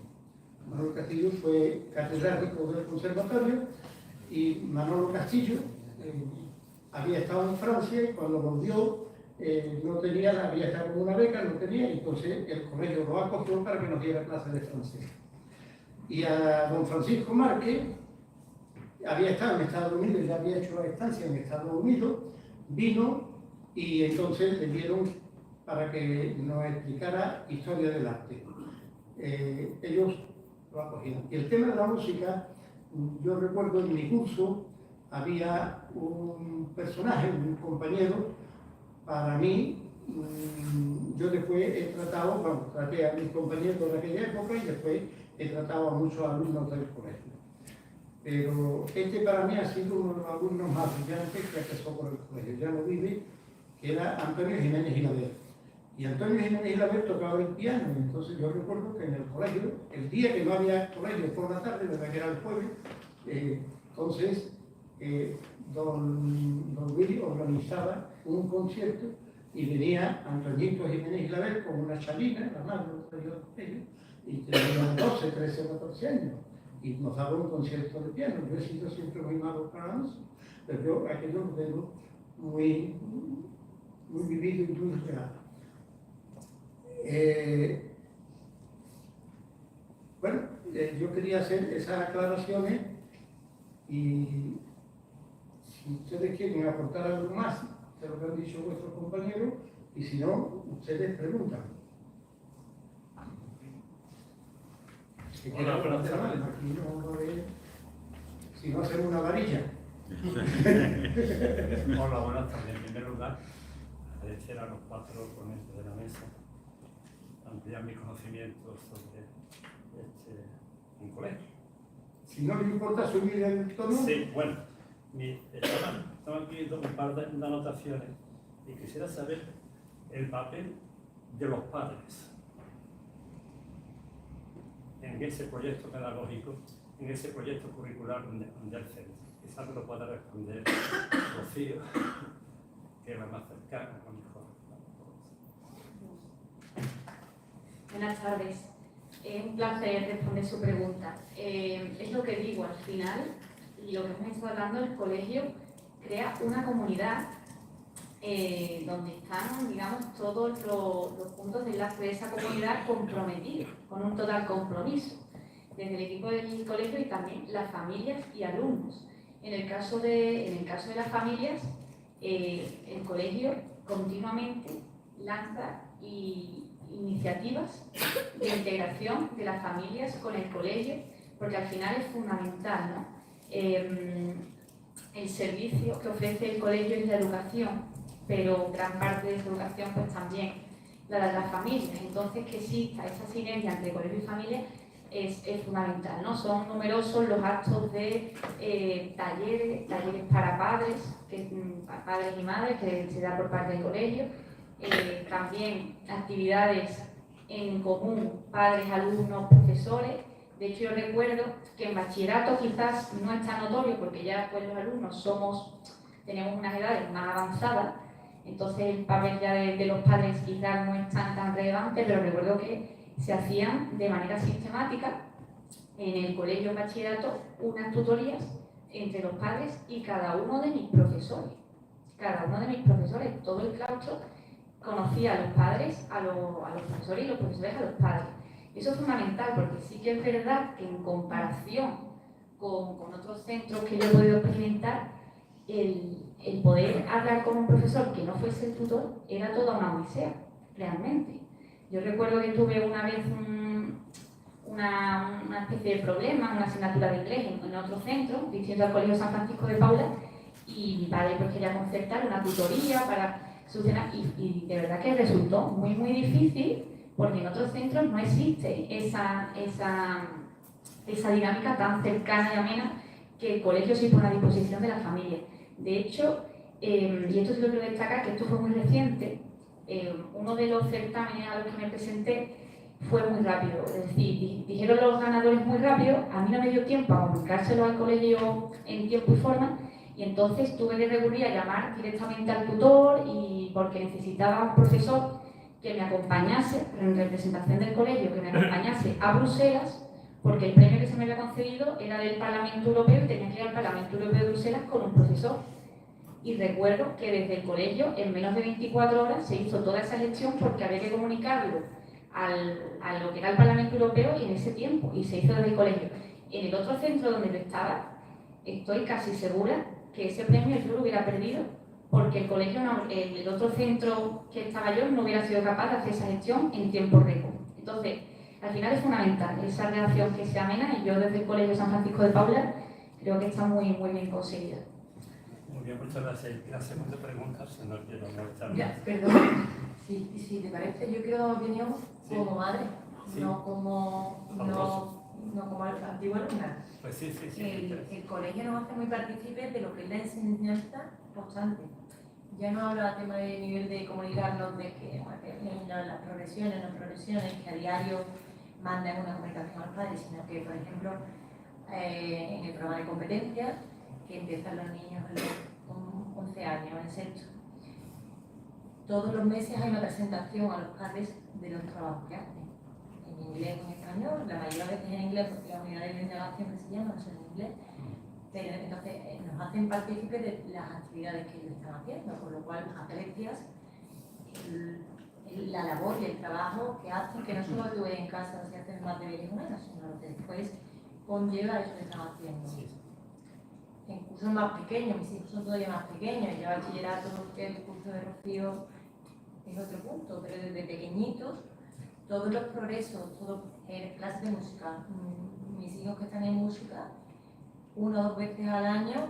Manuel Castillo fue catedrático del conservatorio, y Manolo Castillo había estado en Francia, y cuando volvió no tenía, había estado con una beca, no tenía, y entonces el colegio lo acogió para que nos diera clases de francés. Y a don Francisco Márquez había estado en Estados Unidos, ya había hecho la estancia en Estados Unidos, vino y entonces le dieron para que nos explicara historia del arte. Ellos lo acogieron. Y el tema de la música, yo recuerdo en mi curso había un personaje, un compañero, para mí, yo después he tratado, bueno, traté a mis compañeros de aquella época y después he tratado a muchos alumnos del colegio. Pero este para mí ha sido uno de los alumnos más brillantes que pasó por el colegio. Ya lo vive, que era Antonio Jiménez Gilabert. Y Antonio Jiménez Gilabert tocaba el piano. Entonces yo recuerdo que en el colegio, el día que no había colegio por la tarde, verdad que era el jueves, entonces don Luis organizaba un concierto y venía Antoñito Jiménez Gilabert con una chalina en la mano del colegio, y tenía 12, 13, 14 años. Y nos daba un concierto de piano. Yo he sido siempre muy malo para la música, pero yo aquello lo tengo muy vivido y muy real. Bueno, yo quería hacer esas aclaraciones, y si ustedes quieren aportar algo más de lo que han dicho vuestros compañeros, y si no, ustedes preguntan.
Hola, buenas tardes.
Aquí no ve, si no hacemos una varilla.
Hola, buenas tardes. En primer lugar, agradecer a los 4 ponentes de la mesa, ampliar mis conocimientos sobre un colegio.
Si no le importa subir el tono.
Sí, bueno, estaba aquí viendo un par de anotaciones y quisiera saber el papel de los padres en ese proyecto pedagógico, en ese proyecto curricular del centro. Quizás me lo pueda responder Rocío, que es la más cercana, a lo mejor.
Buenas tardes. Es un placer responder su pregunta. Es lo que digo, al final, y lo que hemos estado hablando, el colegio crea una comunidad donde están, digamos, todos los puntos de enlace de esa comunidad comprometidos, con un total compromiso, desde el equipo del colegio y también las familias y alumnos. En el caso de las familias, el colegio continuamente lanza iniciativas de integración de las familias con el colegio, porque al final es fundamental, ¿no? El servicio que ofrece el colegio es la educación, pero gran parte de su educación pues también la de las familias. Entonces, que exista esa sinergia entre colegio y familia es fundamental, ¿no? Son numerosos los actos de talleres para padres, padres y madres, que se da por parte del colegio, también actividades en común, padres, alumnos, profesores. De hecho, yo recuerdo que en bachillerato quizás no es tan notorio, porque ya pues, los alumnos tenemos unas edades más avanzadas, entonces el papel ya de los padres quizás no es tan relevante, pero recuerdo que se hacían de manera sistemática en el colegio bachillerato unas tutorías entre los padres y cada uno de mis profesores. Cada uno de mis profesores, todo el claustro, conocía a los padres, a los profesores y los profesores a los padres. Eso es fundamental, porque sí que es verdad que en comparación con otros centros que yo he podido experimentar, el poder hablar con un profesor que no fuese el tutor era toda una odisea, realmente. Yo recuerdo que tuve una vez una especie de problema, una asignatura de inglés en otro centro, distinto al Colegio San Francisco de Paula, y mi padre pues quería concertar una tutoría para solucionar, y de verdad que resultó muy difícil, porque en otros centros no existe esa dinámica tan cercana y amena que el colegio sí pone a disposición de la familia. De hecho, y esto sí lo quiero destacar, que esto fue muy reciente, uno de los certámenes a los que me presenté fue muy rápido, es decir, dijeron los ganadores muy rápido, a mí no me dio tiempo a comunicárselo al colegio en tiempo y forma, y entonces tuve que recurrir a llamar directamente al tutor, y porque necesitaba un profesor que me acompañase, en representación del colegio, que me acompañase a Bruselas, porque el premio que se me había concedido era del Parlamento Europeo y tenía que ir al Parlamento Europeo de Bruselas con un profesor. Y recuerdo que desde el colegio, en menos de 24 horas, se hizo toda esa gestión, porque había que comunicarlo a lo que era el Parlamento Europeo y en ese tiempo, y se hizo desde el colegio. En el otro centro donde yo estaba, estoy casi segura que ese premio yo lo hubiera perdido, porque el colegio, el otro centro que estaba yo, no hubiera sido capaz de hacer esa gestión en tiempo récord. Entonces, al final es fundamental esa relación que se amena, y yo desde el Colegio San Francisco de Paula creo que está muy bien conseguida.
Muy bien, muchas gracias. La segunda pregunta, si no quiero molestar.
Ya, perdón. Si te parece, yo quiero dar opinión como madre,
Sí.
no como antigua alumna.
Pues sí.
El colegio nos hace muy partícipes de lo que es la enseñanza constante. Ya no habla tema de nivel de comunicarnos, de que las progresiones, no progresiones, que a diario mandan una comunicación a los padres, sino que, por ejemplo, en el programa de competencias, que empiezan los niños con 11 años, en sexto, todos los meses hay una presentación a los padres de los trabajos que hacen, en inglés o en español, la mayoría de veces en inglés, porque las unidades de indagación que se llaman son en inglés, pero entonces nos hacen partícipes de las actividades que ellos están haciendo, con lo cual aprecias la labor y el trabajo que hacen, que no solo tú ves en casa si haces más deberes o menos, sino lo que después conlleva eso que están haciendo. En cursos más pequeños, mis hijos son todavía más pequeños, ya bachillerato, que el curso de Rocío es otro punto, pero desde pequeñitos, todos los progresos, clases de música, mis hijos que están en música, 1 o 2 veces al año,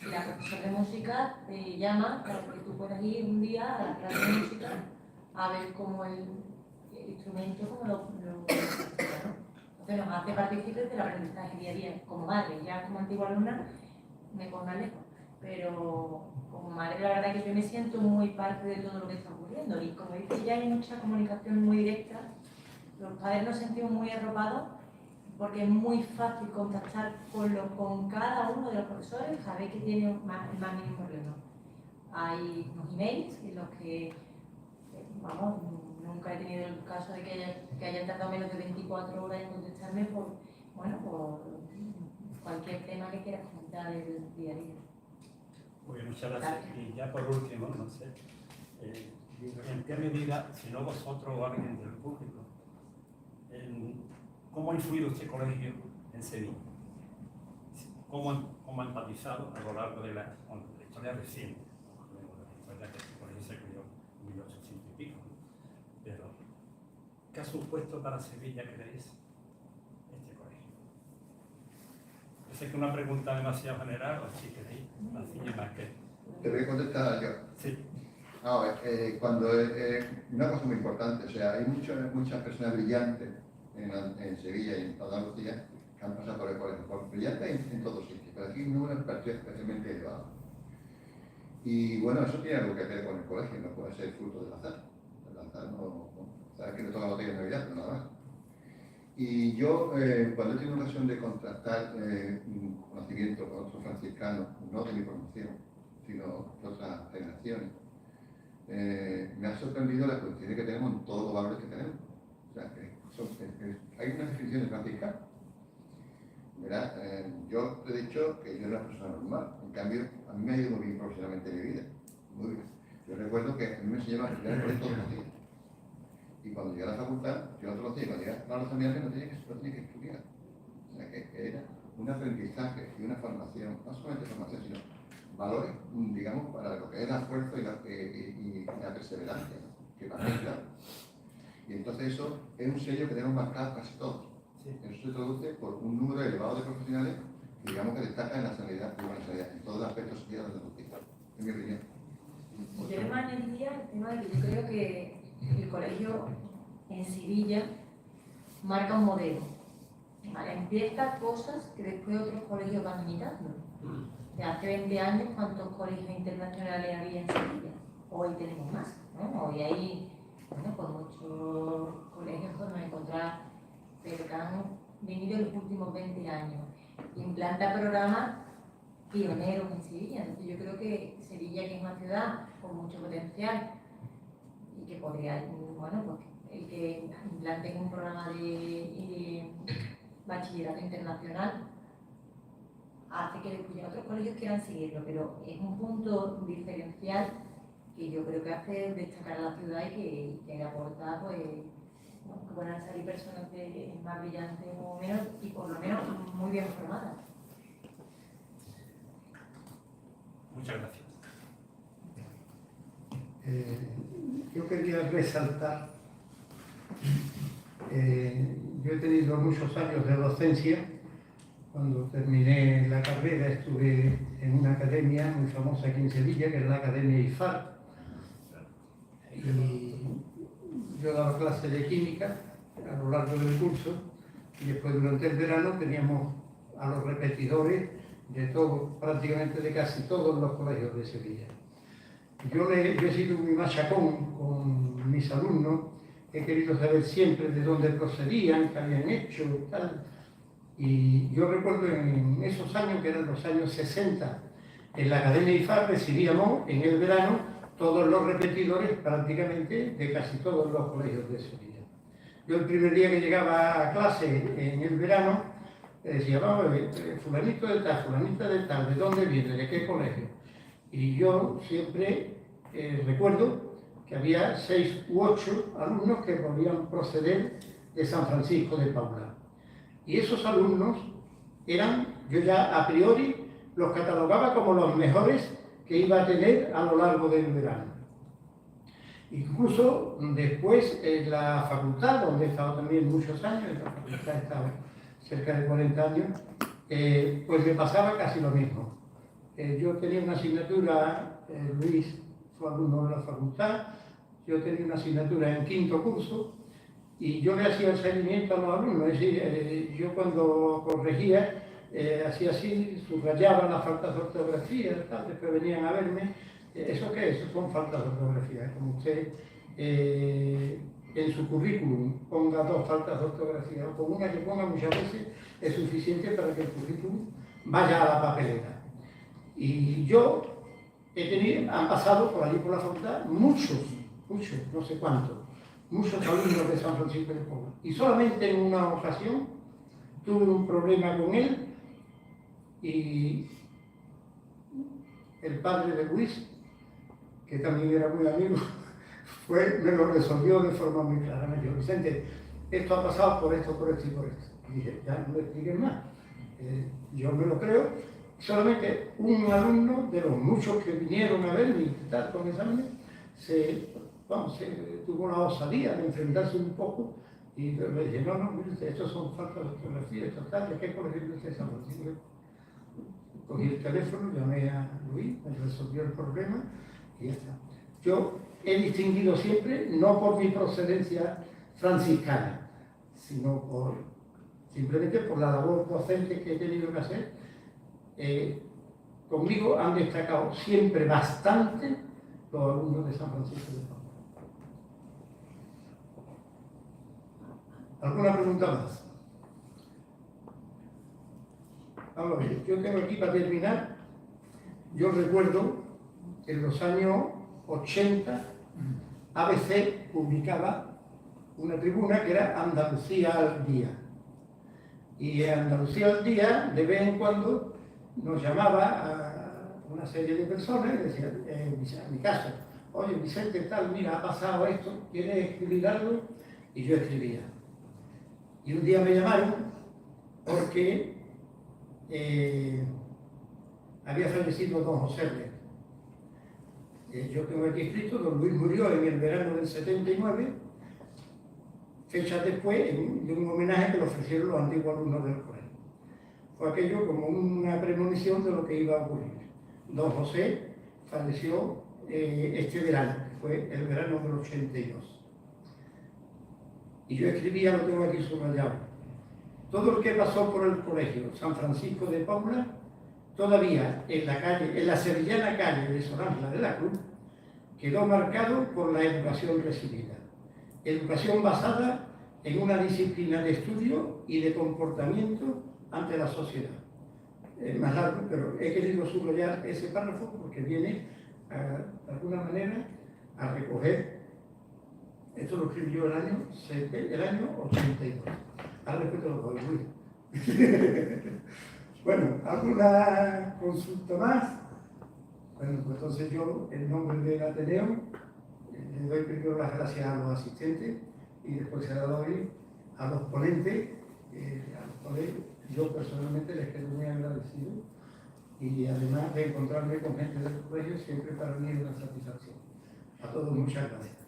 la profesora de música te llama para que tú puedas ir un día a la clase de música a ver cómo el instrumento, cómo lo funciona, ¿no? Entonces nos hace partícipes del aprendizaje día a día, como madre, ya como antigua alumna me pongo lejos, pero como madre la verdad que yo me siento muy parte de todo lo que está ocurriendo, y como dice, ya hay mucha comunicación muy directa, los padres nos sentimos muy arropados porque es muy fácil contactar con cada uno de los profesores, saber que tiene el más mínimo problema. Hay unos emails en los que, vamos, nunca he tenido el caso de que hayan tardado menos de 24 horas en contestarme por cualquier tema que quieras comentar del día a día.
Muy bien, muchas gracias. Y ya por último, no sé, ¿en qué medida, si no vosotros o alguien del público, cómo ha influido este colegio en Sevilla? ¿Cómo ha empatizado a lo largo de la historia reciente? La historia que este colegio se creó en 1800 y pico, ¿no? Pero, ¿qué ha supuesto para Sevilla, creéis, este colegio? Yo sé que es una pregunta demasiado general, o si queréis, más que...
Te voy a contestar yo.
Sí.
Cuando una cosa muy importante, o sea, hay muchas personas brillantes en Sevilla y en toda Andalucía que han pasado por el colegio, brillantes en todos sitios, pero aquí no es un partido especialmente elevado. Y bueno, eso tiene algo que ver con el colegio, no puede ser fruto del azar. El azar no, sabes que no toca botella de Navidad, pero nada más. Y yo, cuando he tenido ocasión de contrastar conocimiento con otros franciscanos, no de mi promoción, sino de otras generaciones, me ha sorprendido la coincidencia que tenemos en todos los valores que tenemos. O sea, hay una definición de franciscano. ¿Verdad? Yo te he dicho que yo era una persona normal, en cambio, a mí me ha ido muy bien profesionalmente en mi vida. Muy bien. Yo recuerdo que a mí me enseñaban a estudiar el colegio todos los días. Y cuando llegué a la facultad, yo no te lo hacía, cuando llegué a los seminarios no tenía que estudiar. O sea, que era un aprendizaje y una formación, no solamente formación, sino valores, digamos, para lo que es el esfuerzo y la perseverancia, ¿no? Que para mí es claro. Y entonces eso es un sello que tenemos marcado casi todos. Sí. Eso se traduce por un número elevado de profesionales que digamos que destacan en la sanidad, en todos los aspectos sociales de la justicia, en mi opinión.
Yo le añadiría el tema de que yo creo que el colegio en Sevilla marca un modelo. ¿Vale? Empieza cosas que después otros colegios van imitando. De hace 20 años, ¿cuántos colegios internacionales había en Sevilla? Hoy tenemos más, ¿no? Hoy hay, bueno, pues muchos colegios podemos encontrar, pero que han venido en los últimos 20 años. Implanta programas pioneros en Sevilla. Entonces yo creo que Sevilla, que es una ciudad con mucho potencial y que podría, bueno, pues el que implanten un programa de bachillerato internacional hace que después otros colegios quieran seguirlo, pero es un punto diferencial que yo creo que hace destacar a la ciudad y que aporta, pues, ¿no? Que puedan salir personas más brillantes o menos, y por lo menos muy bien formadas.
Muchas gracias.
Yo quería resaltar, yo he tenido muchos años de docencia. Cuando terminé la carrera estuve en una academia muy famosa aquí en Sevilla, que es la Academia IFAR. Y yo daba clases de química a lo largo del curso, y después durante el verano teníamos a los repetidores de todo, prácticamente de casi todos los colegios de Sevilla. Yo he sido muy machacón con mis alumnos, he querido saber siempre de dónde procedían, qué habían hecho y tal. Y yo recuerdo en esos años, que eran los años 60, en la Academia IFAR recibíamos en el verano todos los repetidores prácticamente de casi todos los colegios de Sevilla. Yo el primer día que llegaba a clase en el verano, decía, vamos a ver, fulanito de tal, fulanita de tal, ¿de dónde viene? ¿De qué colegio? Y yo siempre recuerdo que había 6 u 8 alumnos que podían proceder de San Francisco de Paula. Y esos alumnos eran, yo ya a priori los catalogaba como los mejores que iba a tener a lo largo del verano. Incluso después en la facultad, donde he estado también muchos años, en la facultad he estado cerca de 40 años, pues me pasaba casi lo mismo. Yo tenía una asignatura, Luis fue alumno de la facultad, yo tenía una asignatura en 5º curso, y yo le hacía el seguimiento a los alumnos, es decir, yo cuando corregía, hacía así, subrayaba las faltas de ortografía, tal, después venían a verme. ¿Eso qué es? Eso son faltas de ortografía. Como usted en su currículum ponga 2 faltas de ortografía, o con una que ponga muchas veces es suficiente para que el currículum vaya a la papelera. Y yo han pasado por allí por la facultad muchos, no sé cuántos, muchos alumnos de San Francisco de Paula. Y solamente en una ocasión tuve un problema con él y el padre de Luis, que también era muy amigo, me lo resolvió de forma muy clara. Me dijo, Vicente, esto ha pasado por esto y por esto. Y dije, ya no me expliques más. Yo me lo creo. Solamente un alumno de los muchos que vinieron a verme y tal con exámenes tuvo la osadía de enfrentarse un poco y le dije, no, mire, estos son faltas de ortografía, ¿de qué colegio usted San Francisco? Cogí el teléfono, llamé a Luis, me resolvió el problema y ya está. yo he distinguido siempre, no por mi procedencia franciscana, sino simplemente por la labor docente que he tenido que hacer. Conmigo han destacado siempre bastante los alumnos de San Francisco de Paula. ¿Alguna pregunta más? Vamos a ver, yo tengo aquí para terminar. Yo recuerdo que en los años 80 ABC publicaba una tribuna que era Andalucía al Día. Y Andalucía al Día, de vez en cuando, nos llamaba a una serie de personas y decía, a mi casa, oye Vicente, tal, mira, ha pasado esto, ¿quieres escribir algo? Y yo escribía. Y un día me llamaron porque había fallecido don José Rey. Yo tengo aquí escrito, don Luis murió en el verano del 79, fechas después, de un homenaje que le ofrecieron los antiguos alumnos del colegio. Fue aquello como una premonición de lo que iba a ocurrir. Don José falleció este verano, que fue el verano del 82. Y yo escribía, lo tengo aquí subrayado, todo el que pasó por el colegio San Francisco de Paula, todavía en la sevillana calle de Soranza de la Cruz, quedó marcado por la educación recibida. Educación basada en una disciplina de estudio y de comportamiento ante la sociedad. Es más largo, pero he querido subrayar ese párrafo porque viene, de alguna manera, a recoger. Esto lo escribí yo el año 82. Ahora después te lo doy, Luis. Bueno, ¿alguna consulta más? Bueno, pues entonces yo, en nombre del Ateneo, le doy primero las gracias a los asistentes y después se las doy a los ponentes, a los cuales yo personalmente les quedo muy agradecido, y además de encontrarme con gente del colegio, siempre para mí es una satisfacción. A todos muchas gracias.